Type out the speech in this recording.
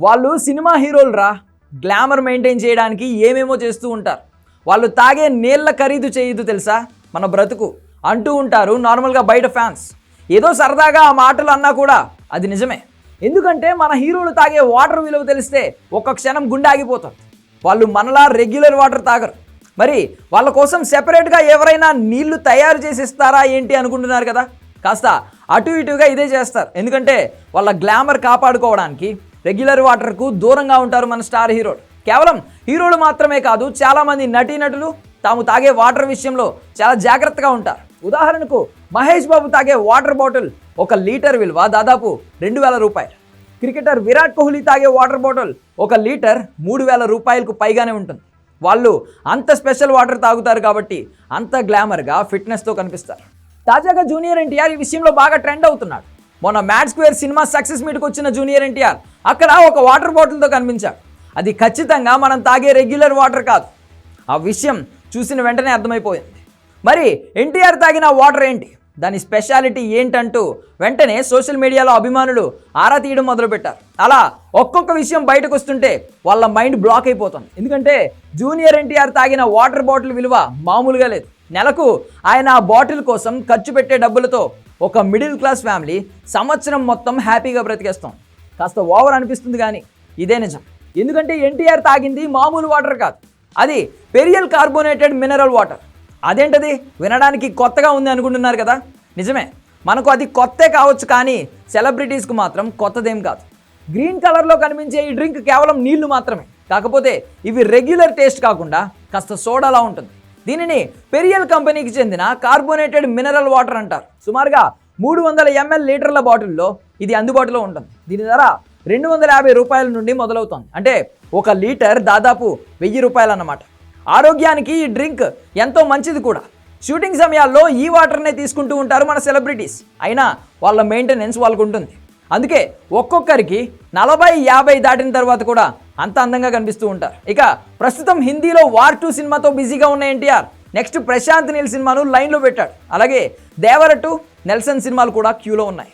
వాళ్ళు సినిమా హీరోలు రా. గ్లామర్ మెయింటైన్ చేయడానికి ఏమేమో చేస్తూ ఉంటారు. వాళ్ళు తాగే నీళ్ళ ఖరీదు చేయదు తెలుసా మన బ్రతుకు అంటూ ఉంటారు నార్మల్గా బయట ఫ్యాన్స్. ఏదో సరదాగా ఆ మాటలు అన్నా కూడా అది నిజమే. ఎందుకంటే మన హీరోలు తాగే వాటర్ విలువ తెలిస్తే ఒక్క క్షణం గుండె ఆగిపోతుంది. వాళ్ళు మనలా రెగ్యులర్ వాటర్ తాగరు. మరి వాళ్ళ కోసం సెపరేట్గా ఎవరైనా నీళ్లు తయారు చేసి ఇస్తారా ఏంటి అనుకుంటున్నారు కదా. కాస్త అటు ఇటుగా ఇదే చేస్తారు. ఎందుకంటే వాళ్ళ గ్లామర్ కాపాడుకోవడానికి రెగ్యులర్ వాటర్కు దూరంగా ఉంటారు మన స్టార్ హీరోలు. కేవలం హీరోలు మాత్రమే కాదు, చాలామంది నటీనటులు తాము తాగే వాటర్ విషయంలో చాలా జాగ్రత్తగా ఉంటారు. ఉదాహరణకు మహేష్ బాబు తాగే వాటర్ బాటిల్ 1 లీటర్ విలువ దాదాపు 2,000 రూపాయలు. క్రికెటర్ విరాట్ కోహ్లీ తాగే వాటర్ బాటిల్ 1 లీటర్ 3,000 రూపాయలకు పైగానే ఉంటుంది. వాళ్ళు అంత స్పెషల్ వాటర్ తాగుతారు కాబట్టి అంత గ్లామర్గా ఫిట్నెస్తో కనిపిస్తారు. తాజాగా జూనియర్ ఎన్టీఆర్ ఈ విషయంలో బాగా ట్రెండ్ అవుతున్నాడు. మొన్న మ్యాడ్ స్క్వేర్ సినిమా సక్సెస్ మీట్కి వచ్చిన జూనియర్ ఎన్టీఆర్ అక్కడ ఒక వాటర్ బాటిల్తో కనిపించాడు. అది ఖచ్చితంగా మనం తాగే రెగ్యులర్ వాటర్ కాదు. ఆ విషయం చూసిన వెంటనే అర్థమైపోయింది. మరి ఎన్టీఆర్ తాగిన వాటర్ ఏంటి, దాని స్పెషాలిటీ ఏంటంటూ వెంటనే సోషల్ మీడియాలో అభిమానులు ఆరా తీయడం మొదలుపెట్టారు. అలా ఒక్కొక్క విషయం బయటకు వస్తుంటే వాళ్ళ మైండ్ బ్లాక్ అయిపోతుంది. ఎందుకంటే జూనియర్ ఎన్టీఆర్ తాగిన వాటర్ బాటిల్ విలువ మామూలుగా లేదు. నెలకు ఆయన ఆ బాటిల్ కోసం ఖర్చు పెట్టే డబ్బులతో ఒక మిడిల్ క్లాస్ ఫ్యామిలీ సంవత్సరం మొత్తం హ్యాపీగా బ్రతికేస్తాం. కాస్త ఓవర్ అనిపిస్తుంది కానీ ఇదే నిజం. ఎందుకంటే ఎన్టీఆర్ తాగింది మామూలు వాటర్ కాదు, అది పెరియల్ కార్బోనేటెడ్ మినరల్ వాటర్. అదేంటది వినడానికి కొత్తగా ఉంది అనుకుంటున్నారు కదా. నిజమే, మనకు అది కొత్తే కావచ్చు, కానీ సెలబ్రిటీస్కు మాత్రం కొత్తదేం కాదు. గ్రీన్ కలర్లో కనిపించే ఈ డ్రింక్ కేవలం నీళ్లు మాత్రమే. కాకపోతే ఇవి రెగ్యులర్ టేస్ట్ కాకుండా కాస్త సోడాలా ఉంటుంది. దీనిని పెరియల్ కంపెనీకి చెందిన కార్బోనేటెడ్ మినరల్ వాటర్ అంటారు. సుమారుగా 300 ml లీటర్ల బాటిల్లో ఇది అందుబాటులో ఉంటుంది. దీని ధర 250 రూపాయల నుండి మొదలవుతుంది. అంటే 1 లీటర్ దాదాపు 1000 రూపాయలు అన్నమాట. ఆరోగ్యానికి ఈ డ్రింక్ ఎంతో మంచిది కూడా. షూటింగ్ సమయాల్లో ఈ వాటర్నే తీసుకుంటూ ఉంటారు మన సెలబ్రిటీస్. అయినా వాళ్ళ మెయింటెనెన్స్ వాళ్ళకు ఉంటుంది. అందుకే ఒక్కొక్కరికి 40-50 దాటిన తర్వాత కూడా అంత అందంగా కనిపిస్తూ ఉంటారు. ఇక ప్రస్తుతం హిందీలో వార్ 2 సినిమాతో బిజీగా ఉన్న ఎన్టీఆర్ నెక్స్ట్ ప్రశాంత్ నీల్ సినిమాను లైన్లో పెట్టాడు. అలాగే దేవర 2, నెల్సన్ సినిమాలు కూడా క్యూలో ఉన్నాయి.